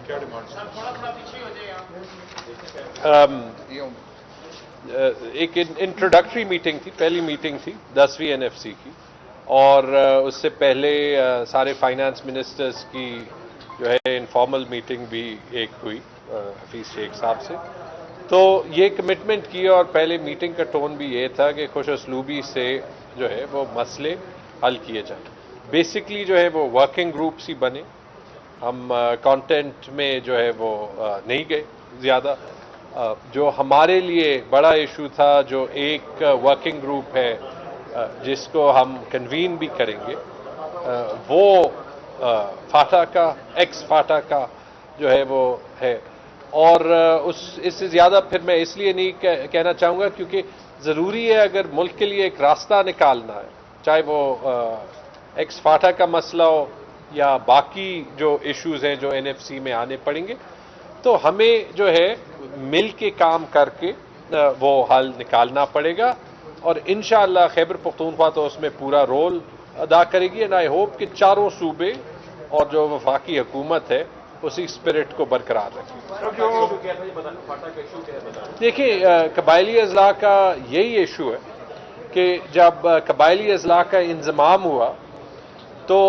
کیا ڈیمانڈ؟ ایک introductory meeting تھی، پہلی میٹنگ تھی 10ویں NFC کی، اور اس سے پہلے سارے فائنانس منسٹرز کی جو ہے انفارمل میٹنگ بھی ایک ہوئی حفیظ شیخ صاحب سے. تو یہ کمٹمنٹ کی اور پہلے میٹنگ کا ٹون بھی یہ تھا کہ خوش اسلوبی سے جو ہے وہ مسئلے حل کیے جائیں. بیسکلی جو ہے وہ ورکنگ گروپس ہی بنے. ہم کانٹینٹ میں جو ہے وہ نہیں گئے زیادہ. جو ہمارے لیے بڑا ایشو تھا، جو ایک ورکنگ گروپ ہے جس کو ہم کنوین بھی کریں گے، وہ فاٹا کا، ایکس فاٹا کا جو ہے وہ ہے. اور اس سے زیادہ پھر میں اس لیے نہیں کہنا چاہوں گا کیونکہ ضروری ہے اگر ملک کے لیے ایک راستہ نکالنا ہے، چاہے وہ ایکس فاٹا کا مسئلہ ہو یا باقی جو ایشوز ہیں جو NFC میں آنے پڑیں گے، تو ہمیں جو ہے مل کے کام کر کے وہ حل نکالنا پڑے گا. اور انشاءاللہ خیبر پختونخوا تو اس میں پورا رول ادا کرے گی. اینڈ آئی ہوپ کہ چاروں صوبے اور جو وفاقی حکومت ہے اسی اسپرٹ کو برقرار رکھے. دیکھیں، قبائلی اضلاع کا یہی ایشو ہے کہ جب قبائلی اضلاع کا انضمام ہوا تو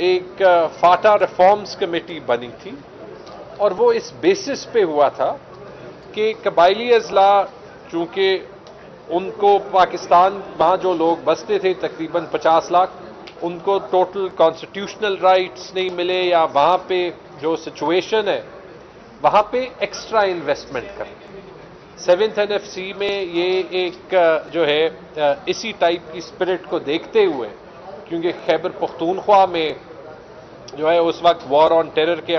ایک فاٹا ریفارمز کمیٹی بنی تھی، اور وہ اس بیسس پہ ہوا تھا کہ قبائلی اضلاع چونکہ ان کو پاکستان وہاں جو لوگ بستے تھے تقریباً 50 لاکھ، ان کو ٹوٹل کانسٹیٹیوشنل رائٹس نہیں ملے، یا وہاں پہ جو سچویشن ہے وہاں پہ ایکسٹرا انویسٹمنٹ کریں. 7th NFC میں یہ ایک جو ہے اسی ٹائپ کی اسپرٹ کو دیکھتے ہوئے، کیونکہ خیبر پختونخوا میں جو ہے اس وقت وار آن ٹیرر کے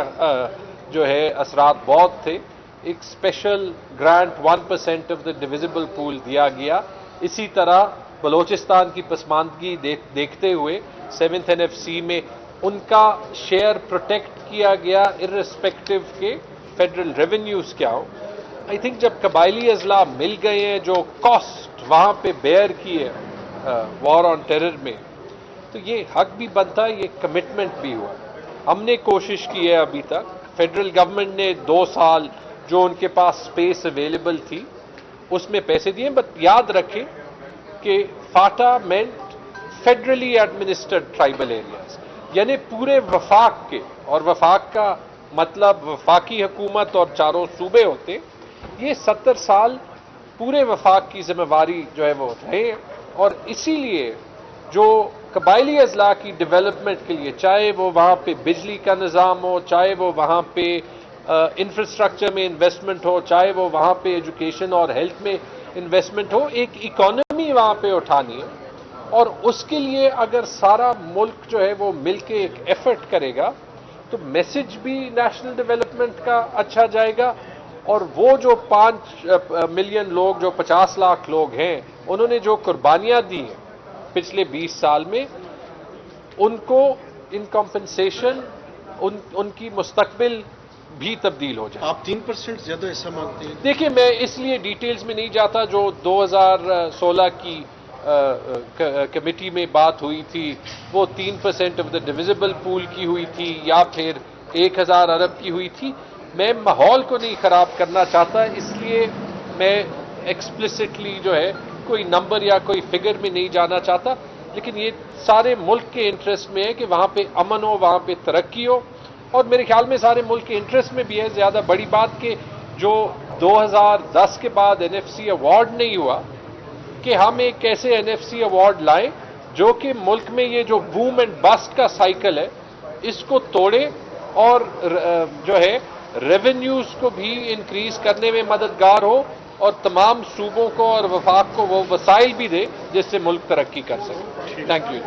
جو ہے اثرات بہت تھے، ایک special grant 1% of the divisible pool دیا گیا. اسی طرح بلوچستان کی پسماندگی دیکھتے ہوئے 7th NFC میں ان کا شیئر پروٹیکٹ کیا گیا ارسپیکٹو کے فیڈرل ریونیوز کیا ہو. آئی تھنک جب قبائلی اضلاع مل گئے ہیں، جو کاسٹ وہاں پہ بیئر کی ہے وار آن ٹیرر میں، تو یہ حق بھی بنتا ہے، یہ کمٹمنٹ بھی ہوا. ہم نے کوشش کی ہے ابھی تک، فیڈرل گورنمنٹ نے 2 سال جو ان کے پاس سپیس اویلیبل تھی اس میں پیسے دیے. بٹ یاد رکھیں کہ FATA meant federally administered tribal areas, یعنی پورے وفاق کے، اور وفاق کا مطلب وفاقی حکومت اور چاروں صوبے ہوتے. یہ 70 سال پورے وفاق کی ذمہ داری جو ہے وہ رہے، اور اسی لیے جو قبائلی اضلاع کی ڈیولپمنٹ کے لیے، چاہے وہ وہاں پہ بجلی کا نظام ہو، چاہے وہ وہاں پہ انفراسٹرکچر میں انویسٹمنٹ ہو، چاہے وہ وہاں پہ ایجوکیشن اور ہیلتھ میں انویسٹمنٹ ہو، ایک اکانومی وہاں پہ اٹھانی ہے. اور اس کے لیے اگر سارا ملک جو ہے وہ مل کے ایک ایفرٹ کرے گا تو میسج بھی نیشنل ڈیولپمنٹ کا اچھا جائے گا. اور وہ جو 5 ملین لوگ، جو 50 لاکھ لوگ ہیں، انہوں نے جو قربانیاں دی ہیں پچھلے 20 سال میں، ان کو ان کمپنسیشن ان کی مستقبل بھی تبدیل ہو جائے. آپ 3% زیادہ حصہ مانگتے ہیں؟ دیکھیں، میں اس لیے ڈیٹیلز میں نہیں جاتا. جو 2016 کی کمیٹی میں بات ہوئی تھی وہ 3% آف دا ڈویزبل پول کی ہوئی تھی یا پھر 1000 ارب کی ہوئی تھی. میں ماحول کو نہیں خراب کرنا چاہتا، اس لیے میں ایکسپلسٹلی جو ہے کوئی نمبر یا کوئی فگر میں نہیں جانا چاہتا. لیکن یہ سارے ملک کے انٹرسٹ میں ہے کہ وہاں پہ امن ہو، وہاں پہ ترقی ہو، اور میرے خیال میں سارے ملک کے انٹرسٹ میں بھی ہے. زیادہ بڑی بات کہ جو 2010 کے بعد NFC ایوارڈ نہیں ہوا، کہ ہم ایک ایسے NFC ایوارڈ لائیں جو کہ ملک میں یہ جو بوم اینڈ بسٹ کا سائیکل ہے اس کو توڑے، اور جو ہے ریونیوز کو بھی انکریز کرنے میں مددگار ہو، اور تمام صوبوں کو اور وفاق کو وہ وسائل بھی دے جس سے ملک ترقی کر سکے. Thank you.